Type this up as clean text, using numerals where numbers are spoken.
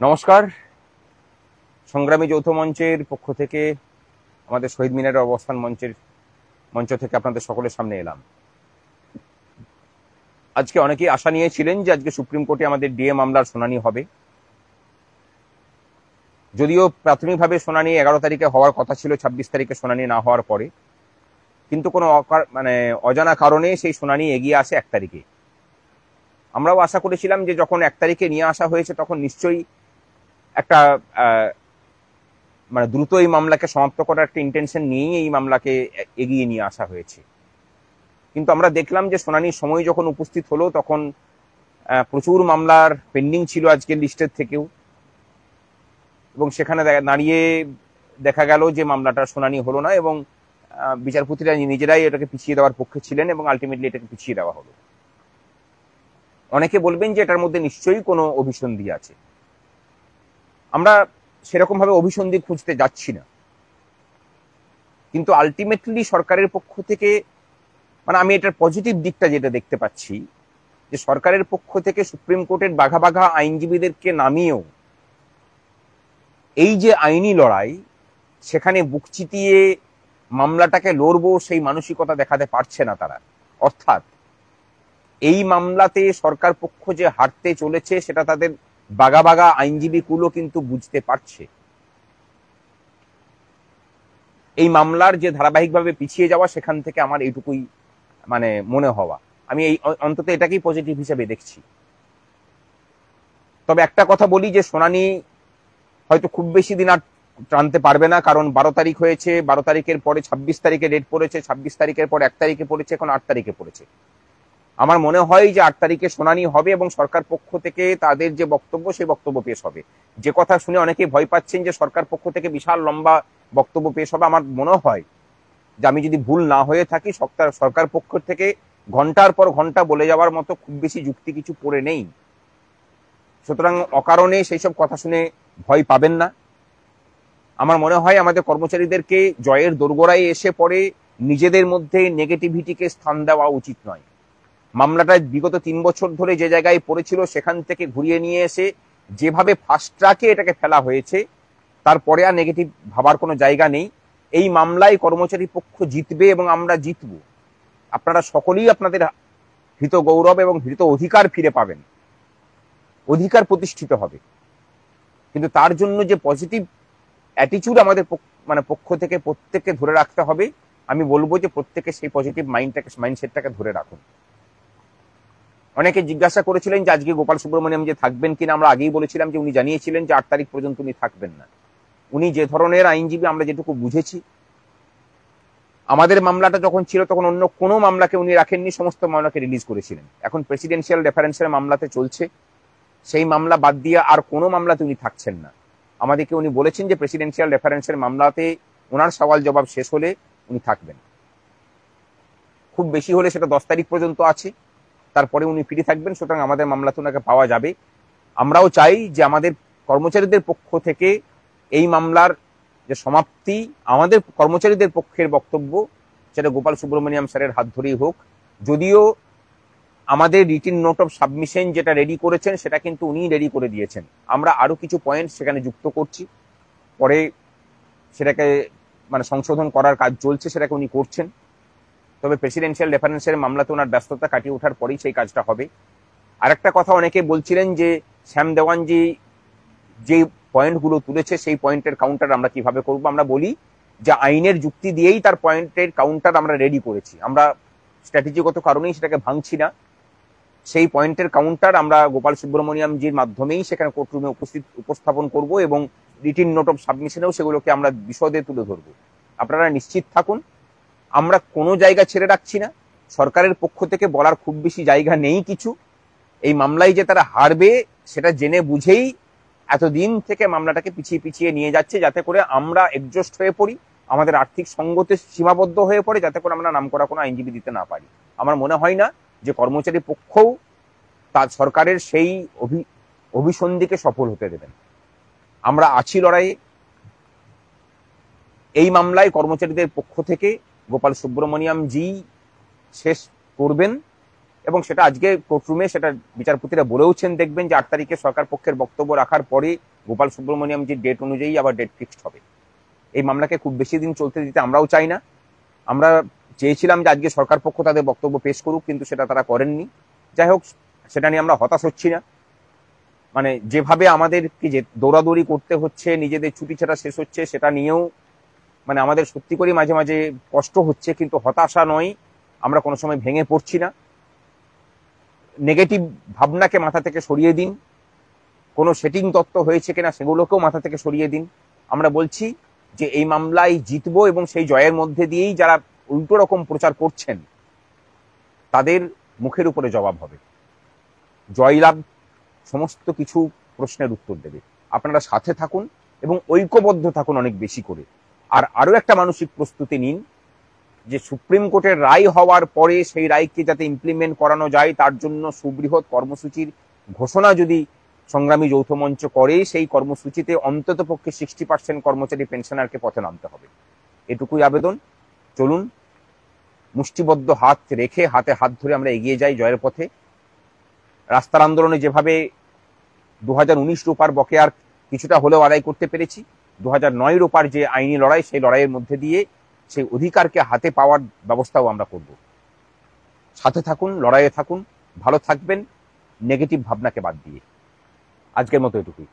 নমস্কার। সংগ্রামী যৌথ মঞ্চের পক্ষ থেকে আমাদের শহীদ মিনারের অবস্থান মঞ্চ থেকে আপনাদের সকলের সামনে এলাম। আজকে অনেকেই আশা নিয়েছিলেন যে আজকে সুপ্রিম কোর্টে আমাদের ডিএ মামলার শুনানি হবে। যদিও প্রাথমিকভাবে শুনানি 11 তারিখে হওয়ার কথা ছিল, 26 তারিখে শুনানি না হওয়ার পরে, কিন্তু কোনো অজানা কারণে সেই শুনানি এগিয়ে আসে 1 তারিখে। আমরাও আশা করেছিলাম যে যখন 1 তারিখে নিয়ে আসা হয়েছে তখন নিশ্চয়ই একটা দ্রুত এই মামলাকে সমাপ্ত করার একটা ইন্টেনশন নিয়েই এই মামলাকে এগিয়ে নিয়ে আসা হয়েছে। কিন্তু আমরা দেখলাম যে শুনানির সময় যখন উপস্থিত হলো তখন প্রচুর মামলার পেন্ডিং ছিল আজকের লিস্টের থেকেও, এবং সেখানে দাঁড়িয়ে দেখা গেল যে মামলাটার শুনানি হলো না এবং বিচারপতিরা নিজেরাই এটাকে পিছিয়ে দেওয়ার পক্ষে ছিলেন এবং আলটিমেটলি এটাকে পিছিয়ে দেওয়া হলো। অনেকে বলবেন যে এটার মধ্যে নিশ্চয়ই কোনো অভিসন্ধি আছে। আমরা সেরকম ভাবে অভিসন্ধি খুঁজতে যাচ্ছি না, কিন্তু আলটিমেটলি সরকারের পক্ষ থেকে আমি এটার পজিটিভ দিকটা যেটা দেখতে পাচ্ছি, যে সরকারের পক্ষ থেকে সুপ্রিম কোর্টের বাঘা বাঘা আইনজীবীদেরকে নামিয়েও এই যে আইনি লড়াই, সেখানে বুক চিতিয়ে মামলাটাকে লড়বো সেই মানসিকতা দেখাতে পারছে না তারা। অর্থাৎ এই মামলাতে সরকার পক্ষ যে হারতে চলেছে সেটা তাদের বাঘা বাঘা আইনজীবীগুলো কিন্তু বুঝতে পারছে। এই মামলার যে ধারাবাহিকভাবে পিছিয়ে যাওয়া, সেখান থেকে আমার এইটুকুই মনে হওয়া, আমি এই অন্তত এটাকেই পজিটিভ হিসেবে দেখছি। তবে একটা কথা বলি যে শুনানি হয়তো খুব বেশি দিন আর টানতে পারবে না, কারণ 12 তারিখ হয়েছে, 12 তারিখের পরে 26 তারিখে ডেট পড়েছে, 26 তারিখের পর 1 তারিখে পড়েছে, এখন 8 তারিখে পড়েছে। আমার মনে হয় যে 8 তারিখে শুনানি হবে এবং সরকার পক্ষ থেকে তাদের যে বক্তব্য সেই বক্তব্য পেশ হবে। যে কথা শুনে অনেকেই ভয় পাচ্ছেন যে সরকার পক্ষ থেকে বিশাল লম্বা বক্তব্য পেশ হবে, আমার মনে হয় যে আমি যদি ভুল না হয়ে থাকি সরকার পক্ষ থেকে ঘন্টার পর ঘন্টা বলে যাওয়ার মতো খুব বেশি যুক্তি কিছু পড়ে নেই। সুতরাং অকারণে সেই সব কথা শুনে ভয় পাবেন না। আমার মনে হয় আমাদের কর্মচারীদেরকে জয়ের দোরগোড়ায় এসে পড়ে নিজেদের মধ্যে নেগেটিভিটিকে স্থান দেওয়া উচিত নয়। মামলাটা বিগত 3 বছর ধরে যে জায়গায় পড়েছিল সেখান থেকে ঘুরিয়ে নিয়ে এসে যেভাবে ফাস্ট ট্র্যাকে এটাকে ফেলা হয়েছে, তারপরে আর নেগেটিভ ভাবার কোনো জায়গা নেই। এই মামলায় কর্মচারী পক্ষ জিতবে এবং আমরা জিতব। আপনারা সকলেই আপনাদের হৃত গৌরব এবং হৃত অধিকার ফিরে পাবেন, অধিকার প্রতিষ্ঠিত হবে। কিন্তু তার জন্য যে পজিটিভ অ্যাটিচিউড আমাদের পক্ষ থেকে প্রত্যেককে ধরে রাখতে হবে, আমি বলবো যে প্রত্যেকে সেই পজিটিভ মাইন্ডসেটটাকে ধরে রাখুন। অনেকে জিজ্ঞাসা করেছিলেন যে আজকে গোপাল সুব্রমণিয়াম যে থাকবেন কিনা। আমরা আগেই বলেছিলাম যে উনি জানিয়েছিলেন যে 8 তারিখ পর্যন্ত উনি থাকবেন না। উনি যে ধরনের আইনজীবী, আমরা যেটুকু বুঝেছি, আমাদের মামলাটা যখন ছিল তখন অন্য কোনো মামলাকে উনি রাখেননি, সমস্ত মামলাকে রিলিজ করেছিলেন। এখন প্রেসিডেন্সিয়াল রেফারেন্সের মামলাতে চলছে, সেই মামলা বাদ দিয়ে আর কোনো মামলাতে উনি থাকছেন না। আমাদেরকে উনি বলেছেন যে প্রেসিডেন্সিয়াল রেফারেন্সের মামলাতে ওনার সওয়াল জবাব শেষ হলে উনি থাকবেন। খুব বেশি হলে সেটা 10 তারিখ পর্যন্ত আছে, তারপরে উনি ফিরে থাকবেন। সুতরাং আমাদের মামলাতে ওনাকে পাওয়া যাবে। আমরাও চাই যে আমাদের কর্মচারীদের পক্ষ থেকে এই মামলার যে সমাপ্তি, আমাদের কর্মচারীদের পক্ষের বক্তব্য, সেটা গোপাল সুব্রমণিয়াম স্যারের হাত ধরেই হোক। যদিও আমাদের রিটিন নোট অফ সাবমিশন যেটা রেডি করেছেন সেটা কিন্তু উনি রেডি করে দিয়েছেন। আমরা আরো কিছু পয়েন্ট সেখানে যুক্ত করছি, পরে সেটাকে সংশোধন করার কাজ চলছে, সেটাকে উনি করছেন। তবে প্রেসিডেন্সিয়াল রেফারেন্সের মামলাতে ওনার ব্যস্ততা কাটিয়ে ওঠার পরেই সেই কাজটা হবে। আরেকটা কথা, অনেকে বলছিলেন যে শ্যাম দেওয়ানজি যে পয়েন্টগুলো তুলেছে সেই পয়েন্টের কাউন্টার আমরা কিভাবে করব। আমরা বলি যে আইনের যুক্তি দিয়েই তার পয়েন্টের কাউন্টার আমরা রেডি করেছি। আমরা স্ট্র্যাটেজিগত কারণেই সেটাকে ভাঙছি না। সেই পয়েন্টের কাউন্টার আমরা গোপাল সুব্রমণিয়ামজির মাধ্যমেই সেখানে কোর্টরুমে উপস্থাপন করব এবং রিটিন নোট অফ সাবমিশনেও সেগুলোকে আমরা বিশদে তুলে ধরব। আপনারা নিশ্চিত থাকুন, আমরা কোনো জায়গা ছেড়ে রাখছি না। সরকারের পক্ষ থেকে বলার খুব বেশি জায়গা নেই কিছু। এই মামলায় যে তারা হারবে সেটা জেনে বুঝেই এতদিন থেকে মামলাটাকে পিছিয়ে পিছিয়ে নিয়ে যাচ্ছে, যাতে করে আমরা এডজাস্ট হয়ে পড়ি, আমাদের আর্থিক সঙ্গতে সীমাবদ্ধ হয়ে পড়ে, যাতে করে আমরা নামকরা কোনো আইনজীবী দিতে না পারি। আমার মনে হয় না যে কর্মচারী পক্ষও তার সরকারের সেই অভিসন্ধিকে সফল হতে দেবেন। আমরা আছি লড়াইয়ে। এই মামলায় কর্মচারীদের পক্ষ থেকে গোপাল সুব্রমণিয়াম জি শেষ করবেন এবং সেটা আজকে কোর্টরুমে সেটা বিচারপতিরা বলেওছেন, দেখবেন যে 8 তারিখে সরকার পক্ষের বক্তব্য রাখার পরে গোপাল সুব্রমণিয়াম যে ডেট অনুযায়ী আবার ডেট ফিক্সড হবে। এই মামলাকে খুব বেশি দিন চলতে দিতে আমরাও চাই না। আমরা চেয়েছিলাম যে আজকে সরকার পক্ষ তাদের বক্তব্য পেশ করুক, কিন্তু সেটা তারা করেননি। যাই হোক, সেটা নিয়ে আমরা হতাশ হচ্ছি না। মানে যেভাবে আমাদেরকে যে দৌড়াদৌড়ি করতে হচ্ছে, নিজেদের ছুটি ছাড়া শেষ হচ্ছে, সেটা নিয়েও মানে আমাদের সত্যি করে মাঝে মাঝে কষ্ট হচ্ছে, কিন্তু হতাশা নয়, আমরা কোনো সময় ভেঙে পড়ছি না। নেগেটিভ ভাবনাকে মাথা থেকে সরিয়ে দিন, কোনো সেটিং তত্ত্ব হয়েছে কিনা সেগুলোকেও মাথা থেকে সরিয়ে দিন। আমরা বলছি যে এই মামলায় জিতবো, এবং সেই জয়ের মধ্যে দিয়েই যারা উল্টো রকম প্রচার করছেন তাদের মুখের উপরে জবাব হবে। জয়লাভ সমস্ত কিছু প্রশ্নের উত্তর দেবে। আপনারা সাথে থাকুন এবং ঐক্যবদ্ধ থাকুন অনেক বেশি করে। আর আরো একটা মানসিক প্রস্তুতি নিন যে সুপ্রিম কোর্টের রায় হওয়ার পরে সেই রায়কে যাতে ইমপ্লিমেন্ট করানো যায়, তার জন্য সুবৃহৎ কর্মসূচির ঘোষণা যদি সংগ্রামী যৌথ মঞ্চ করে, সেই কর্মসূচিতে অন্তত পক্ষে 60% কর্মচারী পেনশনারকে পথে নামতে হবে। এটুকুই আবেদন। চলুন মুষ্টিবদ্ধ হাত রেখে হাতে হাত ধরে আমরা এগিয়ে যাই জয়ের পথে। রাস্তার আন্দোলনে যেভাবে 2019 রূপার বকেয়ার কিছুটা হলেও আদায় করতে পেরেছি, 2009 রূপার যে আইনি লড়াই, সেই লড়াইয়ের মধ্যে দিয়ে সেই অধিকারকে হাতে পাওয়ার ব্যবস্থাও আমরা করব। সাথে থাকুন, লড়াইয়ে থাকুন, ভালো থাকবেন, নেগেটিভ ভাবনাকে বাদ দিয়ে। আজকের মতো এটুকুই।